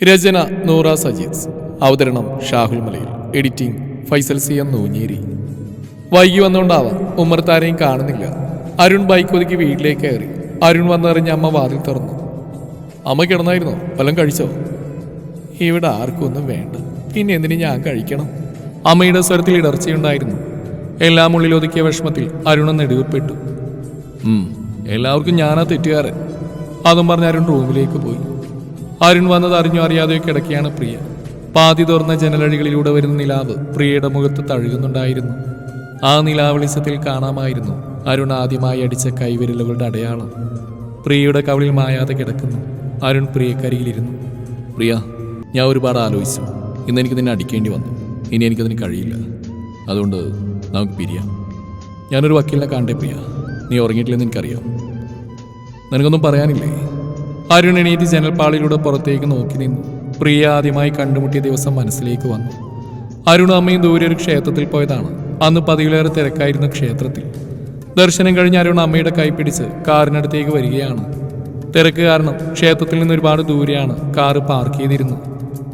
രചന നൂറ സജീദ്. അവതരണം ഷാഹുൽ മലയിൽ. Editing Faisal C M Nooncheri. വൈകി വന്നുകൊണ്ടാവാം ഉമ്മർത്താരെയും കാണുന്നില്ല. അരുൺ ബൈക്ക് ഒതുക്കി വീട്ടിലേക്ക് കയറി. അരുൺ വന്നറിഞ്ഞ് അമ്മ വാതിൽ തുറന്നു. അമ്മ കിടന്നായിരുന്നോ? വല്ലതും കഴിച്ചോ? ഇവിടെ ആർക്കും ഒന്നും വേണ്ട, പിന്നെ എന്തിനു ഞാൻ കഴിക്കണം? അമ്മയുടെ സ്വരത്തിൽ ഇടർച്ചയുണ്ടായിരുന്നു. എല്ലാം ഉള്ളിൽ ഒതുക്കിയ വിഷമത്തിൽ അരുൺ നെടുവിൽപ്പെട്ടു. എല്ലാവർക്കും ഞാനാ തെറ്റുകാരൻ. അതും പറഞ്ഞ് അരുൺ റൂമിലേക്ക് പോയി. അരുൺ വന്നത് അറിഞ്ഞോ അറിയാതെയോ കിടക്കുകയാണ് പ്രിയ. പാതി തുറന്ന ജനലഴികളിലൂടെ വരുന്ന നിലാവ് പ്രിയയുടെ മുഖത്ത് തഴുകുന്നുണ്ടായിരുന്നു. ആ നിലാവെളിച്ചത്തിൽ കാണാമായിരുന്നു അരുൺ ആദ്യമായി അടിച്ച കൈവിരലുകളുടെ അടയാളം. പ്രിയയുടെ കവിളിൽ മായാതെ കിടക്കുന്നു. അരുൺ പ്രിയക്കരികിലിരുന്നു. പ്രിയ, ഞാൻ ഒരുപാട് ആലോചിച്ചു. ഇന്ന് എനിക്ക് നിന്നെ അടിക്കേണ്ടി വന്നു. ഇനി എനിക്കതിന് കഴിയില്ല. അതുകൊണ്ട് നമുക്ക് പിരിയാം. ഞാനൊരു വക്കീലിനെ കാണണ്ടേ പ്രിയ? നീ ഉറങ്ങിയിട്ടില്ലെന്ന് എനിക്കറിയാം. നിനക്കൊന്നും പറയാനില്ലേ? അരുൺ എണീറ്റ് ജനൽപ്പാളിലൂടെ പുറത്തേക്ക് നോക്കി നിന്നു. പ്രിയ ആദ്യമായി കണ്ടുമുട്ടിയ ദിവസം മനസ്സിലേക്ക് വന്നു. അരുണും അമ്മയും ദൂരെ ഒരു ക്ഷേത്രത്തിൽ പോയതാണ്. അന്ന് പതിവിലേറെ തിരക്കായിരുന്ന ക്ഷേത്രത്തിൽ. ദർശനം കഴിഞ്ഞ് അരുൺ അമ്മയുടെ കൈ പിടിച്ച് കാറിനടുത്തേക്ക് വരികയാണ്. തിരക്ക് കാരണം ക്ഷേത്രത്തിൽ നിന്ന് ഒരുപാട് ദൂരെയാണ് കാറ് പാർക്ക് ചെയ്തിരുന്നത്.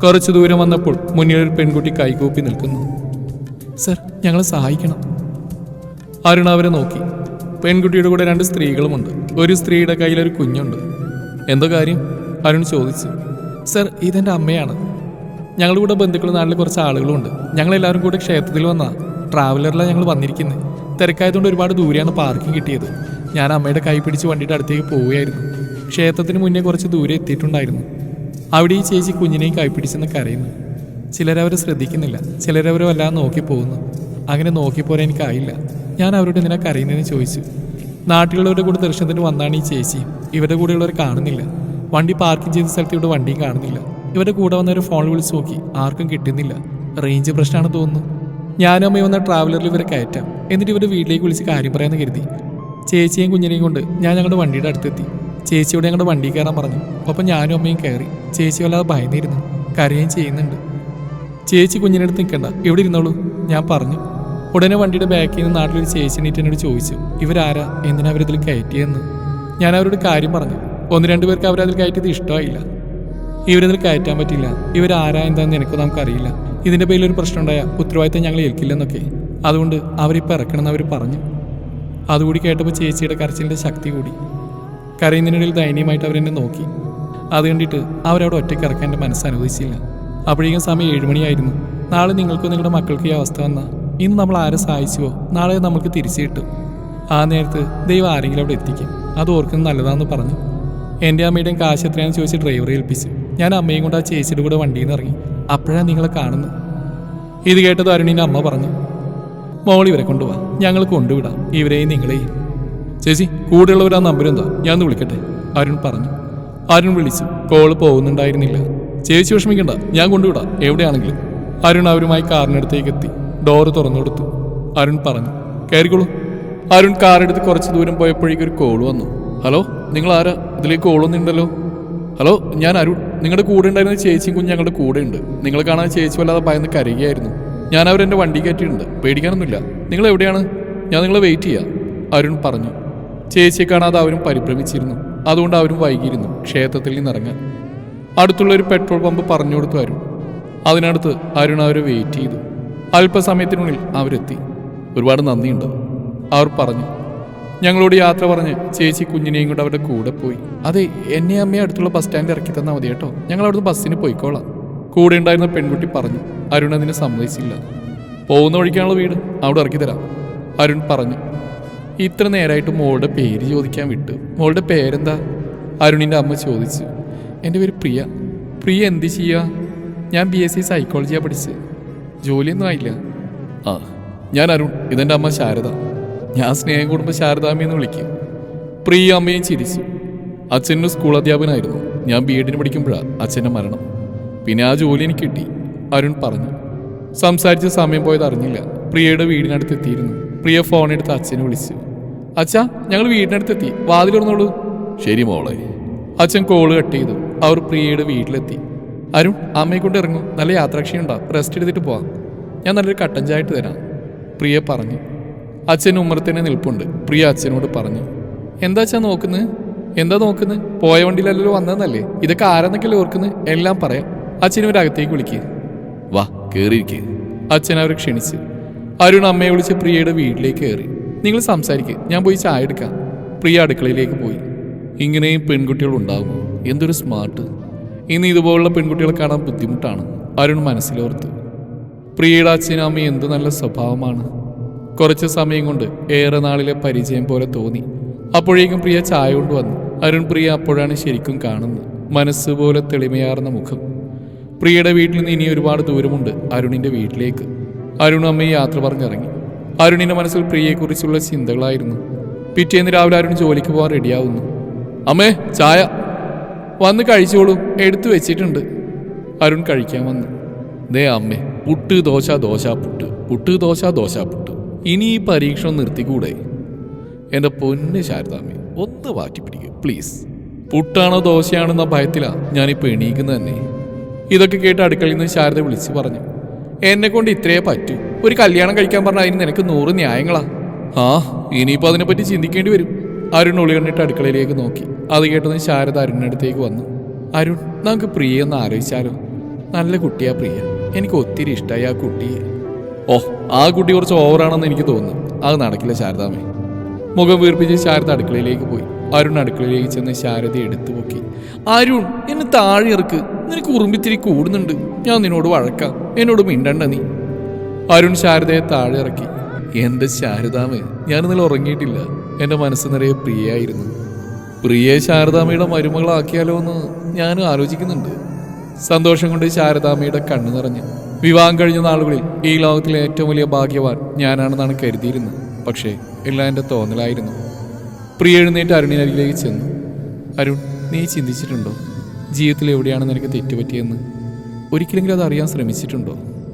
കുറച്ചു ദൂരം വന്നപ്പോൾ മുന്നിൽ ഒരു പെൺകുട്ടി കൈകൂപ്പി നിൽക്കുന്നു. സർ, ഞങ്ങളെ സഹായിക്കണം. അരുൺ അവരെ നോക്കി. പെൺകുട്ടിയുടെ കൂടെ രണ്ട് സ്ത്രീകളുമുണ്ട്. ഒരു സ്ത്രീയുടെ കയ്യിലൊരു കുഞ്ഞുണ്ട്. എന്തോ കാര്യം? അരുൺ ചോദിച്ചു. സർ, ഇതെൻ്റെ അമ്മയാണ്. ഞങ്ങളുടെ കൂടെ ബന്ധുക്കളും നാട്ടിൽ കുറച്ച് ആളുകളുമുണ്ട്. ഞങ്ങളെല്ലാവരും കൂടെ ക്ഷേത്രത്തിൽ വന്ന ട്രാവലറിലാണ് ഞങ്ങൾ വന്നിരിക്കുന്നത്. തിരക്കായതുകൊണ്ട് ഒരുപാട് ദൂരെയാണ് പാർക്കിംഗ് കിട്ടിയത്. ഞാൻ അമ്മയുടെ കൈ പിടിച്ച് വണ്ടിയുടെ അടുത്തേക്ക് പോവുകയായിരുന്നു. ക്ഷേത്രത്തിന് മുന്നേ കുറച്ച് ദൂരെ എത്തിയിട്ടുണ്ടായിരുന്നു. അവിടെ ഈ ചേച്ചി കുഞ്ഞിനെയും കൈ പിടിച്ചെന്ന് കരയുന്നു. ചിലരവരെ ശ്രദ്ധിക്കുന്നില്ല, ചിലരവരെ വല്ലാതെ നോക്കി പോകുന്നു. അങ്ങനെ നോക്കിപ്പോരാൻ എനിക്കായില്ല. ഞാൻ അവരോട് എന്തിനാ കരയുന്നതെന്ന് ചോദിച്ചു. നാട്ടിലുള്ളവരുടെ കൂടെ ദർശനത്തിന് വന്നാണ് ഈ ചേച്ചി. ഇവരുടെ കൂടെയുള്ളവർ കാണുന്നില്ല. വണ്ടി പാർക്കിംഗ് ചെയ്ത സ്ഥലത്ത് ഇവിടെ വണ്ടിയും കാണുന്നില്ല. ഇവരുടെ കൂടെ വന്നവർ ഫോണിൽ വിളിച്ച് നോക്കി, ആർക്കും കിട്ടുന്നില്ല. റേഞ്ച് പ്രശ്നമാണെന്ന് തോന്നുന്നു. ഞാനും അമ്മയും വന്ന ട്രാവലറിൽ ഇവരെ കയറ്റാം, എന്നിട്ട് ഇവരുടെ വീട്ടിലേക്ക് വിളിച്ച് കാര്യം പറയാമെന്ന് കരുതി. ചേച്ചിയും കുഞ്ഞിനെയും കൊണ്ട് ഞാൻ ഞങ്ങളുടെ വണ്ടിയുടെ അടുത്തെത്തി. ചേച്ചിയോട് ഞങ്ങളുടെ വണ്ടി കയറാൻ പറഞ്ഞു. ഒപ്പം ഞാനും അമ്മയും കയറി. ചേച്ചി വല്ലാതെ ഭയന്നിരുന്നു, കരയുകയും ചെയ്യുന്നുണ്ട്. ചേച്ചി കുഞ്ഞിൻ്റെ അടുത്ത് നിൽക്കണ്ട, ഇവിടെ ഇരുന്നോളൂ, ഞാൻ പറഞ്ഞു. ഉടനെ വണ്ടിയുടെ ബാക്കിൽ നിന്ന് നാട്ടിലൊരു ചേച്ചി എണീറ്റ് എന്നോട് ചോദിച്ചു, ഇവരാരാ, എന്തിനാ അവരിതിൽ കയറ്റിയെന്ന്. ഞാൻ അവരോട് കാര്യം പറഞ്ഞു. 1-2 പേർക്ക് അവരതിൽ കയറ്റിയത് ഇഷ്ടമായില്ല. ഇവരിതിൽ കയറ്റാൻ പറ്റില്ല, ഇവരാരാ എന്താണെന്ന് നമുക്കറിയില്ല. ഇതിൻ്റെ പേരിൽ ഒരു പ്രശ്നം ഉണ്ടായാൽ ഉത്തരവാദിത്തം ഞങ്ങൾ ഏൽക്കില്ലെന്നൊക്കെ. അതുകൊണ്ട് അവരിപ്പോൾ ഇറക്കണമെന്ന് അവർ പറഞ്ഞു. അതുകൂടി കേട്ടപ്പോൾ ചേച്ചിയുടെ കരച്ചിലിൻ്റെ ശക്തി കൂടി. കരയുന്നതിനിടയിൽ ദയനീയമായിട്ട് അവരെന്നെ നോക്കി. അത് കണ്ടിട്ട് അവരവിടെ ഒറ്റയ്ക്ക് ഇറക്കാൻ എൻ്റെ മനസ്സ് അനുവദിച്ചില്ല. അപ്പോഴേക്കും സമയം 7 മണിയായിരുന്നു. നാളെ നിങ്ങൾക്കോ നിങ്ങളുടെ മക്കൾക്ക് ഈ അവസ്ഥ വന്നാൽ ഇന്ന് നമ്മൾ ആരെ സഹായിച്ചുവോ നാളെ നമുക്ക് തിരിച്ചു കിട്ടും. ആ നേരത്ത് ദൈവം ആരെങ്കിലും അവിടെ എത്തിക്കും. അത് ഓർക്കുന്നത് നല്ലതാണെന്ന് പറഞ്ഞു. എൻ്റെ അമ്മയുടെയും കാശ് എത്രയാണെന്ന് ചോദിച്ച് ഡ്രൈവറെ ഏൽപ്പിച്ചു. ഞാൻ അമ്മയും കൊണ്ട് ആ ചേച്ചിയുടെ കൂടെ വണ്ടിയിൽ നിന്ന് ഇറങ്ങി. അപ്പോഴാണ് നിങ്ങളെ കാണുന്നത്. ഇത് കേട്ടത് അരുണിൻ്റെ അമ്മ പറഞ്ഞു, മോൾ ഇവരെ കൊണ്ടുപോവാ, ഞങ്ങൾ കൊണ്ടുവിടാം, ഇവരെയും നിങ്ങളെയും. ചേച്ചി, കൂടെയുള്ളവരാ നമ്പർ എന്താ, ഞാൻ ഒന്ന് വിളിക്കട്ടെ? അരുൺ പറഞ്ഞു. അരുൺ വിളിച്ചു. കോള് പോകുന്നുണ്ടായിരുന്നില്ല. ചേച്ചി വിഷമിക്കണ്ട, ഞാൻ കൊണ്ടുവിടാം, എവിടെയാണെങ്കിലും. അരുൺ അവരുമായി കാറിനടുത്തേക്ക് എത്തി. ഡോറ് തുറന്നു കൊടുത്തു. അരുൺ പറഞ്ഞു, കയറിക്കോളൂ. അരുൺ കാറെടുത്ത് കുറച്ച് ദൂരം പോയപ്പോഴേക്കും ഒരു കോൾ വന്നു. ഹലോ, നിങ്ങൾ ആരാ? ഇതിലേക്ക് കോളൊന്നുണ്ടല്ലോ. ഹലോ, ഞാൻ അരുൺ. നിങ്ങളുടെ കൂടെ ഉണ്ടായിരുന്ന ചേച്ചിയും കുഞ്ഞ് ഞങ്ങളുടെ കൂടെ ഉണ്ട്. നിങ്ങളെ കാണാൻ ചേച്ചി വല്ലാതെ ഭയന്ന് കരയുകയായിരുന്നു. ഞാൻ അവരെൻ്റെ വണ്ടി കയറ്റിയിട്ടുണ്ട്, പേടിക്കാനൊന്നുമില്ല. നിങ്ങൾ എവിടെയാണ്? ഞാൻ നിങ്ങളെ വെയിറ്റ് ചെയ്യാം, അരുൺ പറഞ്ഞു. ചേച്ചിയെ കാണാതെ അവരും പരിഭ്രമിച്ചിരുന്നു. അതുകൊണ്ട് അവരും വൈകിയിരുന്നു ക്ഷേത്രത്തിൽ നിന്നിറങ്ങാൻ. അടുത്തുള്ളൊരു പെട്രോൾ പമ്പ് പറഞ്ഞു കൊടുത്തു അരുൺ. അതിനടുത്ത് അരുൺ അവരെ വെയിറ്റ് ചെയ്തു. അല്പസമയത്തിനുള്ളിൽ അവരെത്തി. ഒരുപാട് നന്ദിയുണ്ട്, അവർ പറഞ്ഞു. ഞങ്ങളോട് യാത്ര പറഞ്ഞ് ചേച്ചി കുഞ്ഞിനെയും കൊണ്ട് അവരുടെ കൂടെ പോയി. അതെ, എന്നെ അമ്മയെ അടുത്തുള്ള ബസ് സ്റ്റാൻഡിൽ ഇറക്കി തന്നാൽ മതി കേട്ടോ, ഞങ്ങൾ അവിടുന്ന് ബസ്സിന് പോയിക്കോളാം, കൂടെ ഉണ്ടായിരുന്ന പെൺകുട്ടി പറഞ്ഞു. അരുൺ അതിനെ സമ്മതിച്ചില്ല. പോകുന്ന വഴിക്കാനുള്ള വീട്, അവിടെ ഇറക്കി തരാം, അരുൺ പറഞ്ഞു. ഇത്ര നേരമായിട്ട് മോളുടെ പേര് ചോദിക്കാൻ വിട്ടു. മോളുടെ പേരെന്താ? അരുണിൻ്റെ അമ്മ ചോദിച്ചു. എൻ്റെ പേര് പ്രിയ. പ്രിയ എന്ത് ചെയ്യുക? ഞാൻ BSc സൈക്കോളജിയാണ് പഠിച്ചത്. ജോലിയൊന്നും ആയില്ല. ഞാൻ അരുൺ, ഇതെൻ്റെ അമ്മ ശാരദ. ഞാൻ സ്നേഹം കുടുംബം ശാരദാമ്മയെന്ന് വിളിക്കും. പ്രിയ അമ്മയും ചിരിച്ചു. അച്ഛനും സ്കൂൾ അധ്യാപകനായിരുന്നു. ഞാൻ B.Ed പഠിക്കുമ്പോഴാണ് അച്ഛൻ്റെ മരണം. പിന്നെ ആ ജോലി എനിക്ക് കിട്ടി, അരുൺ പറഞ്ഞു. സംസാരിച്ച സമയം പോയത് അറിഞ്ഞില്ല. പ്രിയയുടെ വീടിനടുത്ത് എത്തിയിരുന്നു. പ്രിയ ഫോണെടുത്ത് അച്ഛനെ വിളിച്ചു. അച്ഛാ, ഞങ്ങൾ വീടിനടുത്തെത്തി, വാതിൽ തുറന്നോളൂ. ശരി മോളെ. അച്ഛൻ കോള് കട്ട് ചെയ്തു. അവർ പ്രിയയുടെ വീട്ടിലെത്തി. അരുൺ, അമ്മയെ കൊണ്ട് ഇറങ്ങും, നല്ല യാത്രാക്ഷീണുണ്ടാവും, റെസ്റ്റ് എടുത്തിട്ട് പോവാം, ഞാൻ നല്ലൊരു കട്ടൻ ചായ ഇട്ട് തരാം, പ്രിയ പറഞ്ഞു. അച്ഛൻ ഉമ്മറത്തന്നെ നിൽപ്പുണ്ട്. പ്രിയ അച്ഛനോട് പറഞ്ഞു. എന്താ അച്ഛാ നോക്കുന്നത്? എന്താ നോക്കുന്നത്? പോയ വണ്ടിയിലല്ലോ വന്നതെന്നല്ലേ? ഇതൊക്കെ ആരെന്നൊക്കെയല്ലേ ഓർക്കുന്നത്? എല്ലാം പറയാം. അച്ഛനും ഒരകത്തേക്ക് വിളിക്കുക. വാ കേറിയിരിക്കേ. അച്ഛൻ അവരെ ക്ഷണിച്ച്. അരുൺ അമ്മയെ വിളിച്ച് പ്രിയയുടെ വീട്ടിലേക്ക് കയറി. നിങ്ങൾ സംസാരിക്കുക, ഞാൻ പോയി ചായ എടുക്കാം. പ്രിയ അടുക്കളയിലേക്ക് പോയി. ഇങ്ങനെയും പെൺകുട്ടികൾ ഉണ്ടാകുമോ? എന്തൊരു സ്മാർട്ട്. ഇന്ന് ഇതുപോലുള്ള പെൺകുട്ടികളെ കാണാൻ ബുദ്ധിമുട്ടാണ് അരുൺ മനസ്സിലോർത്ത്. പ്രിയയുടെ അച്ഛനും അമ്മയും എന്ത് നല്ല സ്വഭാവമാണ്. കുറച്ച് സമയം കൊണ്ട് ഏറെ നാളിലെ പരിചയം പോലെ തോന്നി. അപ്പോഴേക്കും പ്രിയ ചായ കൊണ്ടുവന്നു. അരുൺ പ്രിയ അപ്പോഴാണ് ശരിക്കും കാണുന്നത്. മനസ്സുപോലെ തെളിമയാർന്ന മുഖം. പ്രിയയുടെ വീട്ടിൽ നിന്ന് ഇനി ഒരുപാട് ദൂരമുണ്ട് അരുണിന്റെ വീട്ടിലേക്ക്. അരുൺ അമ്മയെ യാത്ര പറഞ്ഞിറങ്ങി. അരുണിന്റെ മനസ്സിൽ പ്രിയയെക്കുറിച്ചുള്ള ചിന്തകളായിരുന്നു. പിറ്റേന്ന് രാവിലെ അരുൺ ജോലിക്ക് പോകാൻ റെഡിയാവുന്നു. അമ്മേ ചായ. വന്ന് കഴിച്ചോളൂ, എടുത്തു വെച്ചിട്ടുണ്ട്. അരുൺ കഴിക്കാൻ വന്നു. ദേ അമ്മേ, പുട്ട് ദോശ ദോശ പുട്ട്, പുട്ട് ദോശ ദോശ പുട്ട്. ഇനി ഈ പരീക്ഷണം നിർത്തിക്കൂടെ? എൻ്റെ പൊന്ന് ശാരദാമ്മേ, ഒന്ന് മാറ്റി പിടിക്കുക പ്ലീസ്. പുട്ടാണോ ദോശയാണെന്ന ഭയത്തിലാണ് ഞാനിപ്പോൾ എണീക്കുന്നത് തന്നെ. ഇതൊക്കെ കേട്ട് അടുക്കളയിൽ നിന്ന് ശാരദ വിളിച്ച് പറഞ്ഞു. എന്നെ കൊണ്ട് ഇത്രയേ പറ്റൂ. ഒരു കല്യാണം കഴിക്കാൻ പറഞ്ഞാൽ അതിന് നിനക്ക് 100 ന്യായങ്ങളാ. ആ ഇനിയിപ്പോൾ അതിനെപ്പറ്റി ചിന്തിക്കേണ്ടി വരും. അരുൺ ഒളി കണ്ടിട്ട് അടുക്കളയിലേക്ക് നോക്കി. അത് കേട്ടത് ശാരദ അരുണിനടുത്തേക്ക് വന്നു. അരുൺ, നമുക്ക് പ്രിയെന്ന് ആലോചിച്ചാലോ? നല്ല കുട്ടിയാ പ്രിയ. എനിക്ക് ഒത്തിരി ഇഷ്ടമായി ആ കുട്ടിയെ. ഓ, ആ കുട്ടി കുറച്ച് ഓവറാണെന്ന് എനിക്ക് തോന്നുന്നു. അത് നടക്കില്ല ശാരദാമ്മേ. മുഖം വീർപ്പിച്ച് ശാരദ അടുക്കളയിലേക്ക് പോയി. അരുൺ അടുക്കളയിലേക്ക് ചെന്ന് ശാരദ എടുത്തു പൊക്കി. അരുൺ, എന്നെ താഴെ ഇറക്ക്. നിനക്ക് ഉറുമ്പിത്തിരി കൂടുന്നുണ്ട്. ഞാൻ നിന്നോട് വഴക്കാം. എന്നോട് മിണ്ടണ്ട നീ. അരുൺ ശാരദയെ താഴെ ഇറക്കി. എന്റെ ശാരദാമ്മേ, ഞാനിന്നലെ ഉറങ്ങിയിട്ടില്ല. എൻ്റെ മനസ്സ് നിറയെ പ്രിയായിരുന്നു. പ്രിയെ ശാരദാമ്മയുടെ മരുമകളാക്കിയാലോ എന്ന് ഞാനും ആലോചിക്കുന്നുണ്ട്. സന്തോഷം കൊണ്ട് ശാരദാമ്മയുടെ കണ്ണു നിറഞ്ഞു. വിവാഹം കഴിഞ്ഞ നാളുകളിൽ ഈ ലോകത്തിലെ ഏറ്റവും വലിയ ഭാഗ്യവാൻ ഞാനാണെന്നാണ് കരുതിയിരുന്നത്. പക്ഷേ എല്ലാം എൻ്റെ തോന്നലായിരുന്നു. പ്രിയ എഴുന്നേറ്റ് അരുണിനരികിലേക്ക് ചെന്നു. അരുൺ, നീ ചിന്തിച്ചിട്ടുണ്ടോ ജീവിതത്തിൽ എവിടെയാണ് നിനക്ക് തെറ്റുപറ്റിയെന്ന്? ഒരിക്കലെങ്കിലും അത് അറിയാൻ ശ്രമിച്ചിട്ടുണ്ടോ?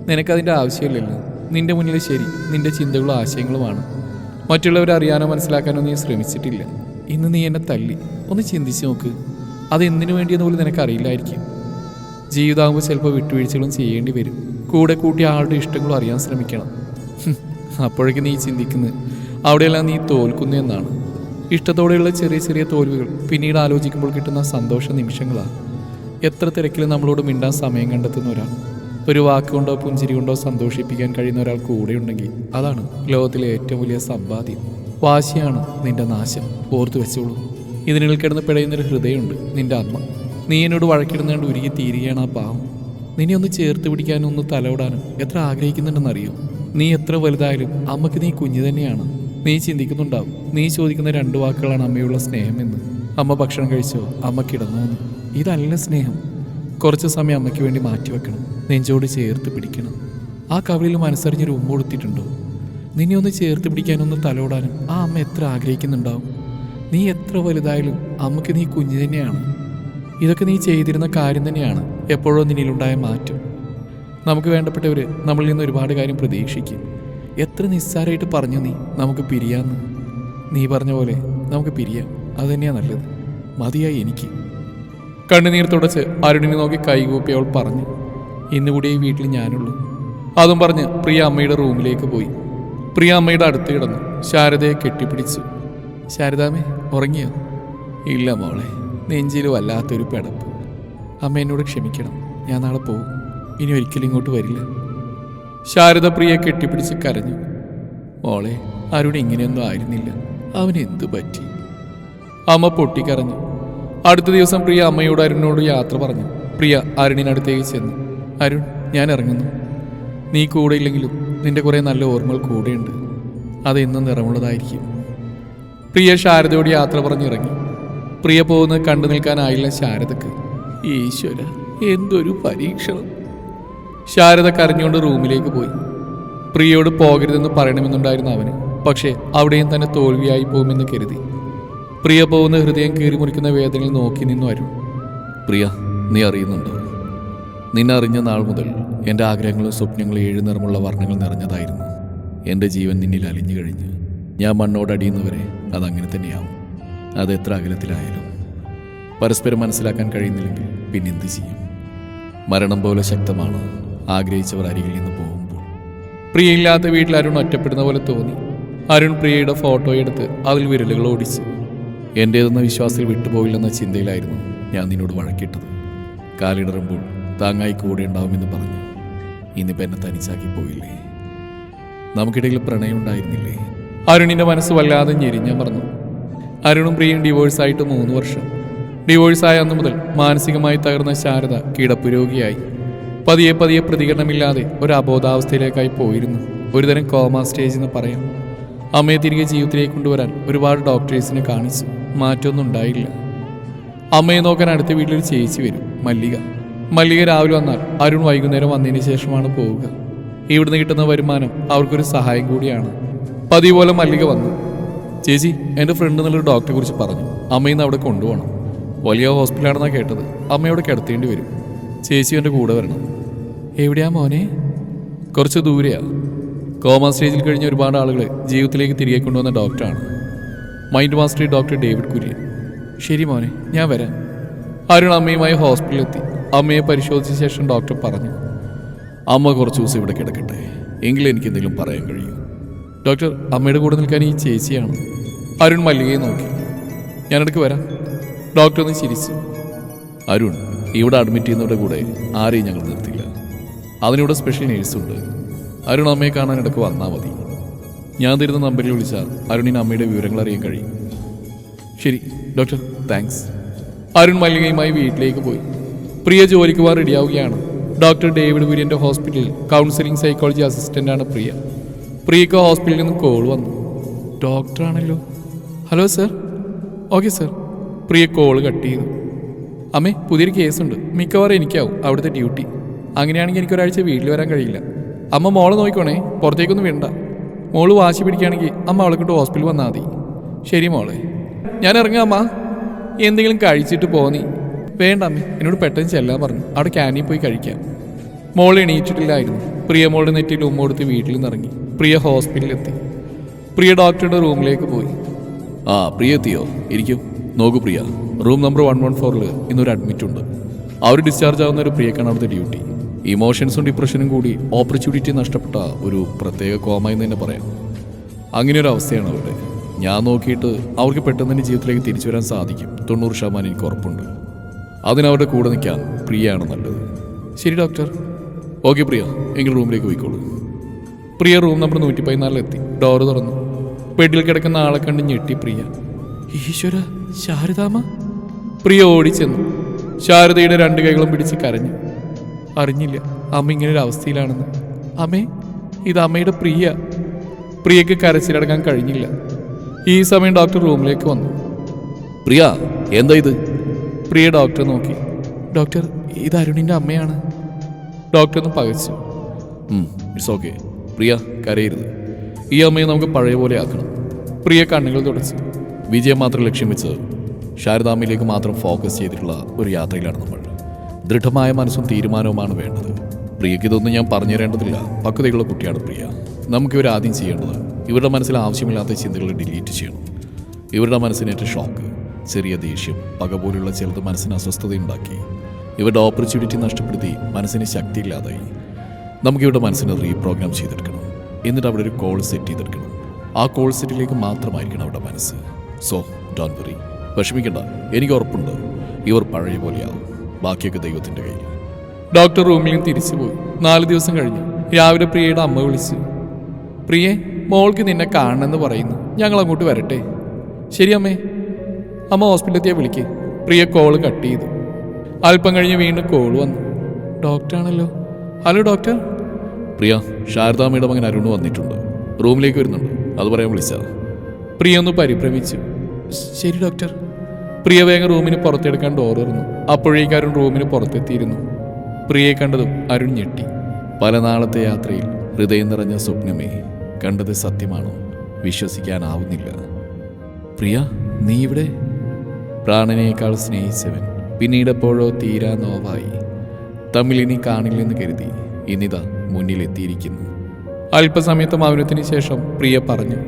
നിനക്കതിൻ്റെ ആവശ്യമില്ലല്ലോ. നിന്റെ മുന്നിൽ ശരി നിന്റെ ചിന്തകളും ആശയങ്ങളുമാണ്. മറ്റുള്ളവരെ അറിയാനോ മനസ്സിലാക്കാനോ നീ ശ്രമിച്ചിട്ടില്ല. ഇന്ന് നീ എന്നെ തല്ലി. ഒന്ന് ചിന്തിച്ച് നോക്ക്. അതെന്തിനു വേണ്ടിയെന്ന് പോലും നിനക്കറിയില്ലായിരിക്കും. ജീവിതമാകുമ്പോൾ ചിലപ്പോൾ വിട്ടുവീഴ്ചകളും ചെയ്യേണ്ടി വരും. കൂടെ കൂട്ടിയ ആളുടെ ഇഷ്ടങ്ങളും അറിയാൻ ശ്രമിക്കണം. അപ്പോഴേക്കും നീ ചിന്തിക്കുന്നത് അവിടെയെല്ലാം നീ തോൽക്കുന്നു എന്നാണ്. ഇഷ്ടത്തോടെയുള്ള ചെറിയ ചെറിയ തോൽവികൾ പിന്നീട് ആലോചിക്കുമ്പോൾ കിട്ടുന്ന സന്തോഷ നിമിഷങ്ങളാണ്. എത്ര തിരക്കിലും നമ്മളോട് മിണ്ടാൻ സമയം കണ്ടെത്തുന്ന ഒരാൾ, ഒരു വാക്കുകൊണ്ടോ പുഞ്ചിരി കൊണ്ടോ സന്തോഷിപ്പിക്കാൻ കഴിയുന്ന ഒരാൾ കൂടെയുണ്ടെങ്കിൽ അതാണ് ലോകത്തിലെ ഏറ്റവും വലിയ സമ്പാദ്യം. വാശിയാണ് നിന്റെ നാശം. ഓർത്തു വെച്ചോളൂ. ഇതിനുള്ളിൽ കിടന്ന് പിടയുന്നൊരു ഹൃദയമുണ്ട്, നിന്റെ അമ്മ. നീ എന്നോട് വഴക്കിടുന്നതുകൊണ്ട് ഉരുകി തീരുകയാണ് ആ പാവം. നിന്നെ ഒന്ന് ചേർത്ത് പിടിക്കാനും ഒന്ന് തലോടാനും എത്ര ആഗ്രഹിക്കുന്നുണ്ടെന്നറിയോ? നീ എത്ര വലുതായാലും അമ്മയ്ക്ക് നീ കുഞ്ഞു തന്നെയാണ്. നീ ചിന്തിക്കുന്നുണ്ടാവും, നീ ചോദിക്കുന്ന 2 വാക്കുകളാണ് അമ്മയുള്ള സ്നേഹമെന്ന്. അമ്മ ഭക്ഷണം കഴിച്ചോ, അമ്മ കിടന്നോ എന്ന്. ഇതല്ല സ്നേഹം. കുറച്ച് സമയം അമ്മയ്ക്ക് വേണ്ടി മാറ്റിവെക്കണം. നെഞ്ചോട് ചേർത്ത് പിടിക്കണം. ആ കവിളിൽ മനസ്സറിഞ്ഞൊരു ഉമ്മ കൊടുത്തിട്ടുണ്ടോ? നിന്നെ ഒന്ന് ചേർത്ത് പിടിക്കാനൊന്ന് തലോടാനും ആ അമ്മ എത്ര ആഗ്രഹിക്കുന്നുണ്ടാവും. നീ എത്ര വലുതായാലും അമ്മയ്ക്ക് നീ കുഞ്ഞു തന്നെയാണ്. ഇതൊക്കെ നീ ചെയ്തിരുന്ന കാര്യം തന്നെയാണ് എപ്പോഴോ നിന്നിലുണ്ടായ മാറ്റം. നമുക്ക് വേണ്ടപ്പെട്ടവർ നമ്മളിൽ നിന്ന് ഒരുപാട് കാര്യം പ്രതീക്ഷിക്കും. എത്ര നിസ്സാരമായിട്ട് പറഞ്ഞു നീ നമുക്ക് പിരിയാന്ന്. നീ പറഞ്ഞ പോലെ നമുക്ക് പിരിയാം. അതുതന്നെയാണ് നല്ലത്. മതിയായി എനിക്ക്. കണ്ണുനീർ തുടച്ച് അരുണിനെ നോക്കി കൈകൂപ്പി അവൾ പറഞ്ഞു. ഇന്നുകൂടി ഈ വീട്ടിൽ ഞാനുള്ളൂ. അതും പറഞ്ഞ് പ്രിയ അമ്മയുടെ റൂമിലേക്ക് പോയി. പ്രിയ അമ്മയുടെ അടുത്ത് കിടന്നു ശാരദയെ കെട്ടിപ്പിടിച്ചു. ശാരദാമ്മേ, ഉറങ്ങിയോ? ഇല്ല മോളെ, നെഞ്ചിൽ വല്ലാത്തൊരു പിടപ്പ്. അമ്മ എന്നോട് ക്ഷമിക്കണം. ഞാൻ നാളെ പോകും. ഇനി ഒരിക്കലും ഇങ്ങോട്ട് വരില്ല. ശാരദ പ്രിയെ കെട്ടിപ്പിടിച്ച് കരഞ്ഞു. മോളെ, അരുൺ ഇങ്ങനെയൊന്നും ആയിരുന്നില്ല. അവന് എന്തു പറ്റി? അമ്മ പൊട്ടിക്കരഞ്ഞു. അടുത്ത ദിവസം പ്രിയ അമ്മയോട് അരുണിനോട് യാത്ര പറഞ്ഞു. പ്രിയ അരുണിനടുത്തേക്ക് ചെന്നു. അരുൺ, ഞാൻ ഇറങ്ങുന്നു. നീ കൂടെ ഇല്ലെങ്കിലും നിന്റെ കുറേ നല്ല ഓർമ്മകൾ കൂടെയുണ്ട്. അതെന്നും നിറമുള്ളതായിരിക്കും. പ്രിയ ശാരദയോട് യാത്ര പറഞ്ഞിറങ്ങി. പ്രിയ പോകുന്നത് കണ്ടു നിൽക്കാനായില്ല ശാരദക്ക്. ഈശ്വര, എന്തൊരു പരീക്ഷണം. ശാരദ കരഞ്ഞുകൊണ്ട് റൂമിലേക്ക് പോയി. പ്രിയയോട് പോകരുതെന്ന് പറയണമെന്നുണ്ടായിരുന്നു അവന്. പക്ഷേ അവിടെയും തന്നെ തോൽവിയായി പോകുമെന്ന് കരുതി. പ്രിയ പോകുന്ന ഹൃദയം കീറിമുറിക്കുന്ന വേദനയിൽ നോക്കി നിന്നു അരുൺ. പ്രിയ, നീ അറിയുന്നുണ്ടോ? നിന്നെ അറിഞ്ഞ നാൾ മുതൽ എൻ്റെ ആഗ്രഹങ്ങളും സ്വപ്നങ്ങളും 7 നിറമുള്ള വർണ്ണങ്ങൾ നിറഞ്ഞതായിരുന്നു. എൻ്റെ ജീവൻ നിന്നിൽ അലിഞ്ഞു കഴിഞ്ഞ് ഞാൻ മണ്ണോടടിയുന്നവരെ അതങ്ങനെ തന്നെയാവും. അതെത്ര അകലത്തിലായാലും. പരസ്പരം മനസ്സിലാക്കാൻ കഴിയുന്നില്ലെങ്കിൽ പിന്നെന്ത് ചെയ്യും? മരണം പോലെ ശക്തമാണ് ആഗ്രഹിച്ചവർ അരികിൽ നിന്ന് പോകുമ്പോൾ. പ്രിയയില്ലാത്ത വീട്ടിൽ അരുൺ ഒറ്റപ്പെടുന്ന പോലെ തോന്നി. അരുൺ പ്രിയയുടെ ഫോട്ടോ എടുത്ത് അതിൽ വിരലുകൾ ഓടിച്ചു. എൻ്റേതെന്ന വിശ്വാസത്തിൽ വിട്ടുപോകില്ലെന്ന ചിന്തയിലായിരുന്നു ഞാൻ നിന്നോട് വഴക്കിട്ടത്. കാലിടറുമ്പോൾ താങ്ങായി കൂടെ ഉണ്ടാവുമെന്ന് പറഞ്ഞു. ഇന്നിപ്പോൾ എന്നെ തനിച്ചാക്കി പോയില്ലേ? നമുക്കിടയിൽ പ്രണയം ഉണ്ടായിരുന്നില്ലേ? അരുണിന്റെ മനസ്സ് വല്ലാതെ ഞെരിഞ്ഞമർന്നു. അരുണും പ്രിയയും ഡിവോഴ്സായിട്ട് 3 വർഷം. ഡിവോഴ്സായ അന്നു മുതൽ മാനസികമായി തകർന്ന ശാരദ കിടപ്പുരോഗിയായി. പതിയെ പതിയെ പ്രതികരണമില്ലാതെ ഒരു അബോധാവസ്ഥയിലേക്കായി പോയിരുന്നു. ഒരുതരം കോമ സ്റ്റേജ് എന്ന് പറയാം. അമ്മയെ തിരികെ ജീവിതത്തിലേക്ക് കൊണ്ടുവരാൻ ഒരുപാട് ഡോക്ടേഴ്സിനെ കാണിച്ചു. മാറ്റമൊന്നും ഉണ്ടായില്ല. അമ്മയെ നോക്കാൻ അടുത്ത വീട്ടിലൊരു ചേച്ചി വരും, മല്ലിക രാവിലെ വന്നാൽ അരുൺ വൈകുന്നേരം വന്നതിന് ശേഷമാണ് പോവുക. ഇവിടുന്ന് കിട്ടുന്ന വരുമാനം അവർക്കൊരു സഹായം കൂടിയാണ്. പതിവ് പോലെ മല്ലിക വന്നു. ചേച്ചി, എൻ്റെ ഫ്രണ്ട് എന്നുള്ളൊരു ഡോക്ടറെ കുറിച്ച് പറഞ്ഞു. അമ്മയിന്ന് അവിടെ കൊണ്ടുപോകണം. വലിയ ഹോസ്പിറ്റലാണെന്നാണ് കേട്ടത്. അമ്മയോടെ കിടത്തേണ്ടി വരും. ചേച്ചി എൻ്റെ കൂടെ വരണം. എവിടെയാ മോനെ? കുറച്ച് ദൂരെയാ. കോമ സ്റ്റേജിൽ കഴിഞ്ഞ ഒരുപാട് ആളുകളെ ജീവിതത്തിലേക്ക് തിരികെ കൊണ്ടുവന്ന ഡോക്ടറാണ്. Mind master doctor David Kurian. ശരി മോനെ, ഞാൻ വരാം. അരുൺ അമ്മയുമായി ഹോസ്പിറ്റലിലെത്തി. അമ്മയെ പരിശോധിച്ച ശേഷം ഡോക്ടർ പറഞ്ഞു, അമ്മ കുറച്ച് ദിവസം ഇവിടെ കിടക്കട്ടെ, എങ്കിലും എനിക്ക് എന്തെങ്കിലും പറയാൻ കഴിയും. ഡോക്ടർ, അമ്മയുടെ കൂടെ നിൽക്കാൻ ഈ ചേച്ചിയാണ്. അരുൺ മല്ലികയെ നോക്കി. ഞാനിടയ്ക്ക് വരാം. ഡോക്ടർ ഒന്ന് ചിരിച്ചു. അരുൺ, ഇവിടെ അഡ്മിറ്റ് ചെയ്യുന്നവരുടെ കൂടെ ആരെയും ഞങ്ങൾ നിർത്തില്ല. അതിനിവിടെ സ്പെഷ്യൽ നേഴ്സുണ്ട്. അരുൺ അമ്മയെ കാണാൻ ഇടയ്ക്ക് വന്നാൽ മതി. ഞാൻ തരുന്ന നമ്പറിൽ വിളിച്ചാൽ അരുണിന് അമ്മയുടെ വിവരങ്ങൾ അറിയാൻ കഴിയും. ശരി ഡോക്ടർ, താങ്ക്സ്. അരുൺ മല്ലികയുമായി വീട്ടിലേക്ക് പോയി. പ്രിയ ജോലിക്ക് പോകാൻ റെഡിയാവുകയാണ്. ഡോക്ടർ ഡേവിഡ് കുര്യൻ്റെ ഹോസ്പിറ്റലിൽ കൗൺസിലിംഗ് സൈക്കോളജി അസിസ്റ്റൻ്റാണ് പ്രിയ. പ്രിയക്ക് ഹോസ്പിറ്റലിൽ നിന്ന് കോൾ വന്നു. ഡോക്ടറാണല്ലോ. Hello sir. Okay sir. Priya call cut ചെയ്തു. അമ്മേ, പുതിയൊരു കേസുണ്ട്. മിക്കവാറും എനിക്കാവും അവിടുത്തെ ഡ്യൂട്ടി. അങ്ങനെയാണെങ്കിൽ എനിക്കൊരാഴ്ച വീട്ടിൽ വരാൻ കഴിയില്ല. അമ്മ മോളെ നോക്കിക്കോണേ, പുറത്തേക്കൊന്നും വേണ്ട. മോള് വാശി പിടിക്കുകയാണെങ്കിൽ അമ്മ അവളെ കൊണ്ട് ഹോസ്പിറ്റലിൽ വന്നാൽ മതി. ശരി മോളെ, ഞാൻ ഇറങ്ങാം അമ്മ. എന്തെങ്കിലും കഴിച്ചിട്ട് പോന്നീ. വേണ്ട അമ്മേ, എന്നോട് പെട്ടെന്ന് ചെല്ലാൻ പറഞ്ഞു. അവിടെ ക്യാൻറ്റീൻ പോയി കഴിക്കാം. മോൾ എണീറ്റിട്ടില്ലായിരുന്നു. പ്രിയ മോളുടെ നെറ്റിയിൽ ഉമ്മ കൊടുത്ത് വീട്ടിൽ നിന്ന് ഇറങ്ങി. പ്രിയ ഹോസ്പിറ്റലിലെത്തി. പ്രിയ ഡോക്ടറുടെ റൂമിലേക്ക് പോയി. പ്രിയ എത്തിയോ? ഇരിക്കും. നോക്കൂ പ്രിയ, റൂം നമ്പർ 114 ഇന്നൊരു അഡ്മിറ്റ് ഉണ്ട്. അവർ ഡിസ്ചാർജ് ആവുന്ന ഒരു പ്രിയക്കാണ് അവിടുത്തെ ഡ്യൂട്ടി. ഇമോഷൻസും ഡിപ്രഷനും കൂടി ഓപ്പർച്യൂണിറ്റി നഷ്ടപ്പെട്ട ഒരു പ്രത്യേക കോമ എന്ന് തന്നെ പറയാം. അങ്ങനെയൊരു അവസ്ഥയാണ് അവിടെ. ഞാൻ നോക്കിയിട്ട് അവർക്ക് പെട്ടെന്ന് തന്നെ ജീവിതത്തിലേക്ക് തിരിച്ചു വരാൻ സാധിക്കും. 90% എനിക്ക് ഉറപ്പുണ്ട്. അതിനവരുടെ കൂടെ നിൽക്കാൻ പ്രിയയാണ് നല്ലത്. ശരി ഡോക്ടർ. ഓക്കെ പ്രിയ, എങ്കിൽ റൂമിലേക്ക് പോയിക്കോളൂ. പ്രിയ റൂം നമ്പർ 114 എത്തി. ഡോറ് തുറന്നു. ബെഡിൽ കിടക്കുന്ന ആളെ കണ്ട് ഞെട്ടി പ്രിയ. ഈശ്വര, ശാരദാമ്മ. പ്രിയ ഓടിച്ചെന്നു. ശാരദയുടെ 2 കൈകളും പിടിച്ച് കരഞ്ഞു. അറിഞ്ഞില്ല അമ്മ ഇങ്ങനൊരു അവസ്ഥയിലാണെന്ന്. അമ്മേ, ഇത് അമ്മയുടെ പ്രിയ. പ്രിയക്ക് കരച്ചിലടക്കാൻ കഴിഞ്ഞില്ല. ഈ സമയം ഡോക്ടർ റൂമിലേക്ക് വന്നു. പ്രിയ, എന്താ ഇത്? പ്രിയ ഡോക്ടറെ നോക്കി. ഡോക്ടർ, ഇത് അരുണിൻ്റെ അമ്മയാണ്. ഡോക്ടർ ഒന്ന് പകച്ചു. ഇറ്റ്സ് ഓക്കെ പ്രിയ, കരയരുത്. ഈ അമ്മയെ നമുക്ക് പഴയ പോലെ ആക്കണം. പ്രിയ കണ്ണുകൾ തുടച്ചു. വിജയം മാത്രം ലക്ഷ്യം വെച്ച് ശാരദാമ്മയിലേക്ക് മാത്രം ഫോക്കസ് ചെയ്തിട്ടുള്ള ഒരു യാത്രയിലാണ് നമ്മൾ. ദൃഢമായ മനസ്സും തീരുമാനവുമാണ് വേണ്ടത്. പ്രിയക്ക് ഇതൊന്നും ഞാൻ പറഞ്ഞു തരേണ്ടതില്ല. പക്വതയുള്ള കുട്ടിയാണ് പ്രിയ. നമുക്കിവർ ആദ്യം ചെയ്യേണ്ടത് ഇവരുടെ മനസ്സിൽ ആവശ്യമില്ലാത്ത ചിന്തകൾ ഡിലീറ്റ് ചെയ്യണം. ഇവരുടെ മനസ്സിനേറ്റ ഷോക്ക്, ചെറിയ ദേഷ്യം, പക പോലുള്ള ചിലത് മനസ്സിന് അസ്വസ്ഥതയുണ്ടാക്കി. ഇവരുടെ ഓപ്പർച്യൂണിറ്റി നഷ്ടപ്പെടുത്തി മനസ്സിന് ശക്തിയില്ലാതായി. നമുക്കിവരുടെ മനസ്സിനെ റീപ്രോഗ്രാം ചെയ്തെടുക്കണം. എന്നിട്ട് അവിടെ ഒരു കോൾ സെറ്റ് ചെയ്തെടുക്കണം. ആ കോൾ സെറ്റിലേക്ക് മാത്രമായിരിക്കണം അവരുടെ മനസ്സ്. സോ ഡോണ്ട് വറി, വിഷമിക്കണ്ട. എനിക്ക് ഉറപ്പുണ്ട് ഇവർ പഴയ പോലെയാവും. ബാക്കിയൊക്കെ ദൈവത്തിൻ്റെ കയ്യിൽ. ഡോക്ടർ റൂമിലും തിരിച്ചുപോയി. 4 ദിവസം കഴിഞ്ഞു. രാവിലെ പ്രിയയുടെ അമ്മ വിളിച്ചു. പ്രിയേ, മോൾക്ക് നിന്നെ കാണണമെന്ന് പറയുന്നു. ഞങ്ങൾ അങ്ങോട്ട് വരട്ടെ? ശരി അമ്മേ. അമ്മ ഹോസ്പിറ്റലെത്തിയാൽ വിളിക്കേ. പ്രിയ കോള് കട്ട് ചെയ്തു. അല്പം കഴിഞ്ഞ് വീണ്ടും കോള് വന്നു. ഡോക്ടറാണല്ലോ. Hello doctor. പ്രിയ, ശാരദാമ്മയുടെ മകൻ അരുൺ വന്നിട്ടുണ്ട്. റൂമിലേക്ക് വരുന്നുണ്ട്. അത് പറയാൻ വിളിച്ചാൽ. പ്രിയ ഒന്ന് പരിഭ്രമിച്ചു. ശരി ഡോക്ടർ. പ്രിയ വേഗം റൂമിന് പുറത്തെടുക്കാൻ ഡോർ തുറന്നു. അപ്പോഴേക്ക് അരുൺ റൂമിന് പുറത്തെത്തിയിരുന്നു. പ്രിയയെ കണ്ടതും അരുൺ ഞെട്ടി. പല നാളത്തെ യാത്രയിൽ ഹൃദയം നിറഞ്ഞ സ്വപ്നമേ, കണ്ടത് സത്യമാണോ? വിശ്വസിക്കാനാവുന്നില്ല. പ്രിയ, നീ ഇവിടെ? പ്രാണനേക്കാൾ സ്നേഹിച്ചവൻ പിന്നീടെപ്പോഴോ തീരാ നോവായി. തമ്മിലിനി കാണില്ലെന്ന് കരുതി ഇന്നിതാ മുന്നിലെത്തിയിരിക്കുന്നു. അല്പസമയത്ത് മൗനത്തിന് ശേഷം പ്രിയ പറഞ്ഞു.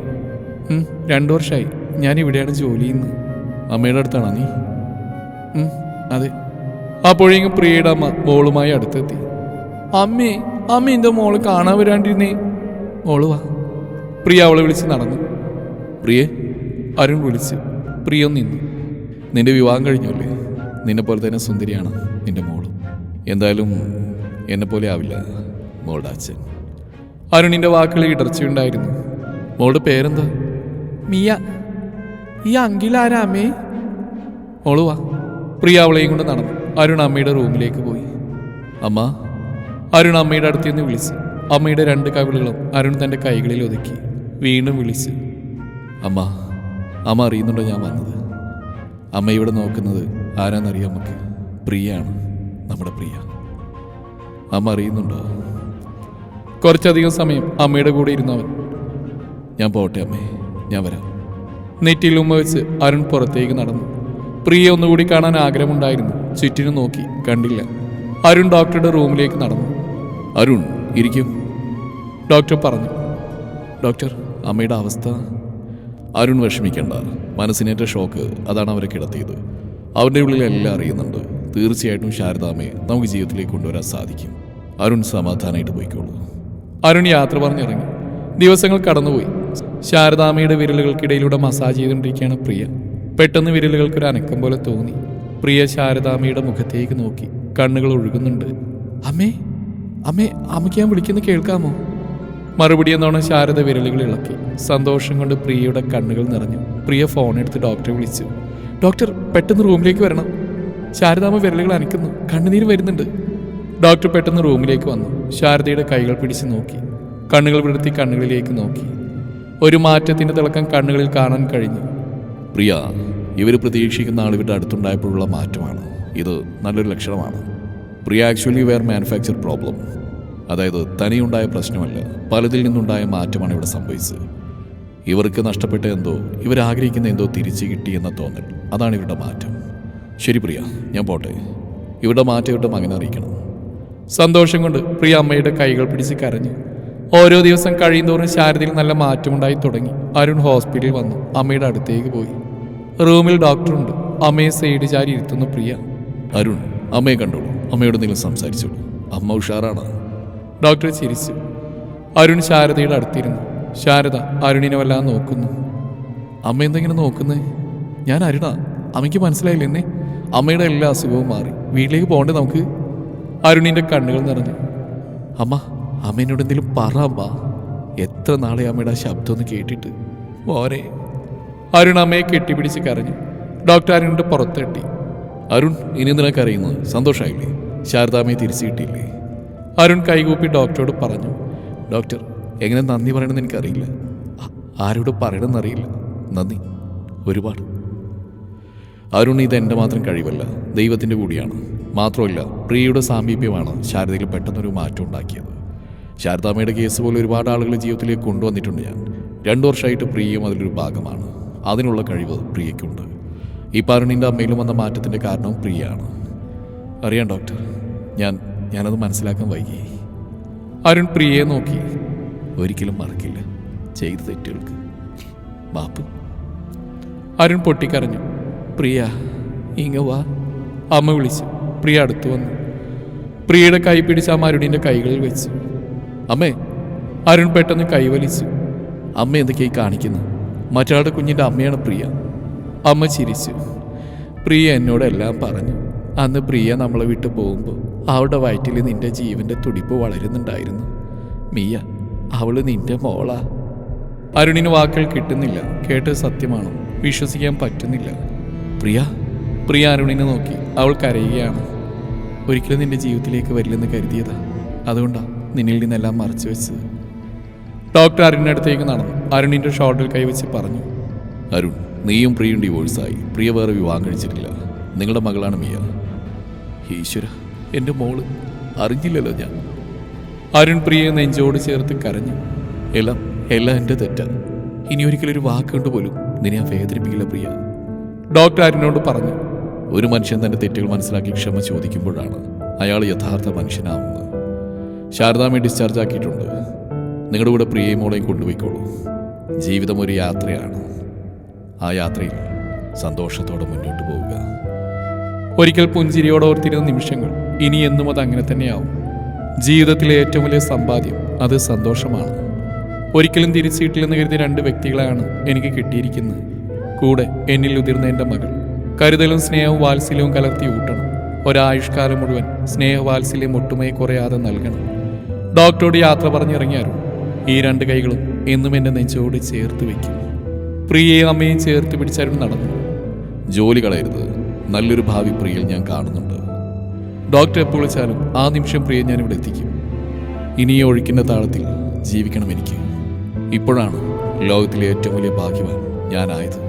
2 വർഷമായി ഞാൻ ഇവിടെയാണ് ജോലി ചെയ്യുന്നത്. അമ്മയുടെ അടുത്താണോ നീ? അതെ. അപ്പോഴേക്കും പ്രിയയുടെ അമ്മ മോളുമായി അടുത്തെത്തി. അമ്മേ, അമ്മ എൻ്റെ മോള് കാണാൻ വരാണ്ടിരുന്നേ. മോള് വാ. പ്രിയ അവളെ വിളിച്ച് നടന്നു. പ്രിയേ, അരുൺ വിളിച്ചു. പ്രിയ നിന്നു. നിന്റെ വിവാഹം കഴിഞ്ഞല്ലേ? നിന്നെ പോലെ തന്നെ സുന്ദരിയാണ് നിന്റെ മോളും. എന്തായാലും എന്നെ പോലെ ആവില്ല മോളുടെ അച്ഛൻ. അരുണിന്റെ വാക്കുകൾ ഇടർച്ചയുണ്ടായിരുന്നു. മോളുടെ പേരെന്താ? മിയ. ഈ അങ്കിളാരാ അമ്മേ? മോള് വാ. പ്രിയ അവളെയും കൊണ്ട് നടന്നു. അരുൺ അമ്മയുടെ റൂമിലേക്ക് പോയി. അമ്മ. അരുൺ അമ്മയുടെ അടുത്ത് നിന്ന് വിളിച്ചു. അമ്മയുടെ 2 കവിളുകളും അരുൺ തൻ്റെ കൈകളിൽ ഒതുക്കി. വീണ്ടും വിളിച്ചു. അമ്മ. അമ്മ അറിയുന്നുണ്ടോ ഞാൻ വന്നത്? അമ്മ ഇവിടെ നോക്കുന്നത് ആരാന്നറിയാം നമുക്ക്? പ്രിയയാണ്, നമ്മുടെ പ്രിയ. അമ്മ അറിയുന്നുണ്ടോ? കുറച്ചധികം സമയം അമ്മയുടെ കൂടെ ഇരുന്നവൻ. ഞാൻ പോട്ടെ അമ്മേ, ഞാൻ വരാം. നെറ്റിയിൽ ഉമ്മ വെച്ച് അരുൺ പുറത്തേക്ക് നടന്നു. പ്രിയ ഒന്നുകൂടി കാണാൻ ആഗ്രഹമുണ്ടായിരുന്നു. ചുറ്റിനും നോക്കി, കണ്ടില്ല. അരുൺ ഡോക്ടറുടെ റൂമിലേക്ക് നടന്നു. അരുൺ ഇരിക്കും, ഡോക്ടർ പറഞ്ഞു. ഡോക്ടർ അമ്മയുടെ അവസ്ഥ. അരുൺ വിഷമിക്കേണ്ട, മനസ്സിനേറ്റ ഷോക്ക് അതാണ് അവരെ കിടത്തിയത്. അവരുടെ ഉള്ളിൽ എല്ലാം അറിയുന്നുണ്ട്. തീർച്ചയായിട്ടും ശാരദാമ്മയെ നമുക്ക് ജീവിതത്തിലേക്ക് കൊണ്ടുവരാൻ സാധിക്കും. അരുൺ സമാധാനമായിട്ട് പോയിക്കോളൂ. അരുൺ യാത്ര പറഞ്ഞിറങ്ങി. ദിവസങ്ങൾ കടന്നുപോയി. ശാരദാമ്മയുടെ വിരലുകൾക്കിടയിലൂടെ മസാജ് ചെയ്തുകൊണ്ടിരിക്കുകയാണ് പ്രിയ. പെട്ടെന്ന് വിരലുകൾക്കൊരു അനക്കം പോലെ തോന്നി. പ്രിയ ശാരദാമ്മയുടെ മുഖത്തേക്ക് നോക്കി. കണ്ണുകൾ ഒഴുകുന്നുണ്ട്. അമ്മേ, അമ്മേ, അമ്മയ്ക്ക് ഞാൻ വിളിക്കുന്നത് കേൾക്കാമോ? മറുപടി എന്നോണം ശാരദ വിരലുകൾ ഇളക്കി. സന്തോഷം കൊണ്ട് പ്രിയയുടെ കണ്ണുകൾ നിറഞ്ഞു. പ്രിയ ഫോണെടുത്ത് ഡോക്ടറെ വിളിച്ചു. ഡോക്ടർ, പെട്ടെന്ന് റൂമിലേക്ക് വരണം. ശാരദാമ്മ വിരലുകൾ അനക്കുന്നു, കണ്ണുനീര് വരുന്നുണ്ട്. ഡോക്ടർ പെട്ടെന്ന് റൂമിലേക്ക് വന്നു. ശാരദയുടെ കൈകൾ പിടിച്ച് നോക്കി. കണ്ണുകൾ വിടർത്തി കണ്ണുകളിലേക്ക് നോക്കി. ഒരു മാറ്റത്തിന്റെ തിളക്കം കണ്ണുകളിൽ കാണാൻ കഴിഞ്ഞു. പ്രിയ, ഇവർ പ്രതീക്ഷിക്കുന്ന ആൾ ഇവരുടെ അടുത്തുണ്ടായപ്പോഴുള്ള മാറ്റമാണ്. ഇത് നല്ലൊരു ലക്ഷണമാണ്. പ്രിയ ആക്ച്വലി വെയർ മാനുഫാക്ചർ പ്രോബ്ലം. അതായത് തനിയുണ്ടായ പ്രശ്നമല്ല, പലതിൽ നിന്നുണ്ടായ മാറ്റമാണ് ഇവിടെ സംഭവിച്ചത്. ഇവർക്ക് നഷ്ടപ്പെട്ട എന്തോ, ഇവരാഗ്രഹിക്കുന്ന എന്തോ തിരിച്ചു കിട്ടിയെന്ന തോന്നൽ, അതാണ് ഇവരുടെ മാറ്റം. ശരി പ്രിയ, ഞാൻ പോട്ടെ. ഇവരുടെ മാറ്റം ഇവരുടെ മകനെ അറിയിക്കണം. സന്തോഷം കൊണ്ട് പ്രിയ അമ്മയുടെ കൈകൾ പിടിച്ച് കരഞ്ഞു. ഓരോ ദിവസം കഴിയുന്തോറും ശാരദയിൽ നല്ല മാറ്റമുണ്ടായി തുടങ്ങി. അരുൺ ഹോസ്പിറ്റലിൽ വന്നു. അമ്മയുടെ അടുത്തേക്ക് പോയി. റൂമിൽ ഡോക്ടറുണ്ട്. അമ്മയെ സൈഡ് ചാരി ഇരുത്തുന്നു പ്രിയ. അരുൺ, അമ്മയെ കണ്ടോളൂ, അമ്മയോട് നിങ്ങൾ സംസാരിച്ചോളൂ. അമ്മ ഉഷാറാണ്. ഡോക്ടർ ചിരിച്ചു. അരുൺ ശാരദയുടെ അടുത്തിരുന്നു. ശാരദ അരുണിനെ വല്ലാതെ നോക്കുന്നു. അമ്മ എന്തെങ്കിലും നോക്കുന്നേ? ഞാൻ അരുണ. അമ്മയ്ക്ക് മനസ്സിലായില്ല എന്നെ? അമ്മയുടെ എല്ലാ അസുഖവും മാറി. വീട്ടിലേക്ക് പോകണ്ടേ നമുക്ക്? അരുണിന്റെ കണ്ണുകൾ നിറഞ്ഞു. അമ്മ, അമ്മേനോട് എന്തെങ്കിലും പറ അമ്മ. എത്ര നാളെ അമ്മയുടെ ആ ശബ്ദം ഒന്ന് കേട്ടിട്ട്. മോനെ. അരുൺ അമ്മയെ കെട്ടിപ്പിടിച്ച് കരഞ്ഞു. ഡോക്ടർ അരുണിന്റെ പുറത്തെട്ടി. അരുൺ, ഇനി എന്തിനാ കരയുന്നത്? സന്തോഷമായില്ലേ? ശാരദാമ്മയെ തിരിച്ചു കിട്ടിയില്ലേ? അരുൺ കൈകൂപ്പി ഡോക്ടറോട് പറഞ്ഞു. ഡോക്ടർ, എങ്ങനെ നന്ദി പറയണമെന്ന് എനിക്കറിയില്ല. ആരോട് പറയണമെന്നറിയില്ല. നന്ദി ഒരുപാട്. അരുൺ, ഇത് എൻ്റെ മാത്രം കഴിവല്ല, ദൈവത്തിൻ്റെ കൂടിയാണ്. മാത്രമല്ല, പ്രിയയുടെ സാമീപ്യമാണ് ശാരദയിൽ പെട്ടെന്നൊരു മാറ്റം ഉണ്ടാക്കിയത്. ശാരദാമ്മയുടെ കേസ് പോലെ ഒരുപാട് ആളുകളെ ജീവിതത്തിലേക്ക് കൊണ്ടുവന്നിട്ടുണ്ട് ഞാൻ. 2 വർഷമായിട്ട് പ്രിയയും അതിലൊരു ഭാഗമാണ്. അതിനുള്ള കഴിവ് പ്രിയയ്ക്കുണ്ട്. ഈ അരുണിൻ്റെ അമ്മയിലും വന്ന മാറ്റത്തിൻ്റെ കാരണവും പ്രിയയാണ്. അറിയാം ഡോക്ടർ, ഞാനത് മനസ്സിലാക്കാൻ വൈകി. അരുൺ പ്രിയയെ നോക്കി. ഒരിക്കലും മറക്കില്ല ചെയ്ത തെറ്റുകൾക്ക് മാപ്പ്. അരുൺ പൊട്ടിക്കരഞ്ഞു. പ്രിയ, ഇങ്ങ വാ. അമ്മ വിളിച്ചു. പ്രിയ അടുത്തു വന്നു. പ്രിയയുടെ കൈ പിടിച്ച് അമ്മ അരുണിൻ്റെ കൈകളിൽ വെച്ചു. അമ്മേ. അരുൺ പെട്ടെന്ന് കൈവലിച്ചു. അമ്മ എന്തൊക്കെയായി കാണിക്കുന്നു? മറ്റൊരാളുടെ കുഞ്ഞിൻ്റെ അമ്മയാണ് പ്രിയ. അമ്മ ചിരിച്ചു. പ്രിയ എന്നോടെല്ലാം പറഞ്ഞു. അന്ന് പ്രിയ നമ്മളെ വിട്ടു പോകുമ്പോൾ അവളുടെ വയറ്റിൽ നിന്റെ ജീവന്റെ തുടിപ്പ് വളരുന്നുണ്ടായിരുന്നു. മിയ, അവള് നിന്റെ മോളാ. അരുണിന് വാക്കുകൾ കിട്ടുന്നില്ല. കേട്ടത് സത്യമാണോ? വിശ്വസിക്കാൻ പറ്റുന്നില്ല. പ്രിയ അരുണിനെ നോക്കി. അവൾ കരയുകയാണ്. ഒരിക്കലും നിന്റെ ജീവിതത്തിലേക്ക് വരില്ലെന്ന് കരുതിയതാ. അതുകൊണ്ടാ നിന്നിൽ നിന്നെല്ലാം മറച്ചു വെച്ചത്. ഡോക്ടർ അരുണിൻ്റെ അടുത്തേക്ക് നടന്നു. അരുണിന്റെ ഷോൾഡറിൽ കൈവച്ച് പറഞ്ഞു. അരുൺ, നീയും പ്രിയയും ഡിവോഴ്സായി. പ്രിയ വേറെ വിവാഹം കഴിച്ചിട്ടില്ല. നിങ്ങളുടെ മകളാണ് മിയ. ഈശ്വര, എൻ്റെ മോള്. അറിഞ്ഞില്ലല്ലോ ഞാൻ. അരുൺ പ്രിയയെ നെഞ്ചോട് ചേർത്ത് കരഞ്ഞു. എല്ലാം എൻ്റെ തെറ്റാ. ഇനി ഒരിക്കലൊരു വാക്കുകൊണ്ട് പോലും നിന്നെ ഞാൻ വേദനിപ്പിക്കില്ല പ്രിയ. ഡോക്ടർ അരുണിനോട് പറഞ്ഞു. ഒരു മനുഷ്യൻ തൻ്റെ തെറ്റുകൾ മനസ്സിലാക്കി ക്ഷമ ചോദിക്കുമ്പോഴാണ് അയാൾ യഥാർത്ഥ മനുഷ്യനാവുന്നത്. ശാരദാമ്മയെ ഡിസ്ചാർജ് ആക്കിയിട്ടുണ്ട്. നിങ്ങളുടെ കൂടെ പ്രിയയും മോളെയും കൊണ്ടുപോയിക്കോളൂ. ജീവിതം ഒരു യാത്രയാണ്. ആ യാത്രയിൽ സന്തോഷത്തോടെ മുന്നോട്ട് പോവുക. ഒരിക്കൽ പുഞ്ചിരിയോടെ ഓർത്തിരുന്ന നിമിഷങ്ങൾ ഇനി എന്നും അത് അങ്ങനെ തന്നെയാവും. ജീവിതത്തിലെ ഏറ്റവും വലിയ സമ്പാദ്യം അത് സന്തോഷമാണ്. ഒരിക്കലും തിരിച്ചു കിട്ടില്ലെന്ന് കരുതിയ 2 വ്യക്തികളാണ് എനിക്ക് കിട്ടിയിരിക്കുന്നത്. കൂടെ എന്നിൽ ഉതിർന്ന എൻ്റെ മകൾ. കരുതലും സ്നേഹവും വാത്സല്യവും കലർത്തി ഊട്ടണം. ഒരായുഷ്കാലം മുഴുവൻ സ്നേഹവാത്സല്യം ഒട്ടുമേ കുറയാതെ നൽകണം. ഡോക്ടറോട് യാത്ര പറഞ്ഞിറങ്ങിയ അരുൺ ഈ 2 കൈകളും എന്നും എൻ്റെ നെഞ്ചോട് ചേർത്ത് വയ്ക്കും. പ്രിയയും അമ്മയും ചേർത്ത് പിടിച്ചരുൺ നടന്നു. ജോലി കളയരുത്, നല്ലൊരു ഭാവി പ്രിയയിൽ ഞാൻ കാണുന്നുണ്ട്. ഡോക്ടർ എപ്പോൾ വിളിച്ചാലും ആ നിമിഷം പ്രിയ ഞാനിവിടെ എത്തിക്കും. ഇനി ഈ ഒഴുക്കിൻ്റെ താളത്തിൽ ജീവിക്കണം എനിക്ക്. ഇപ്പോഴാണ് ലോകത്തിലെ ഏറ്റവും വലിയ ഭാഗ്യവാൻ ഞാനായത്.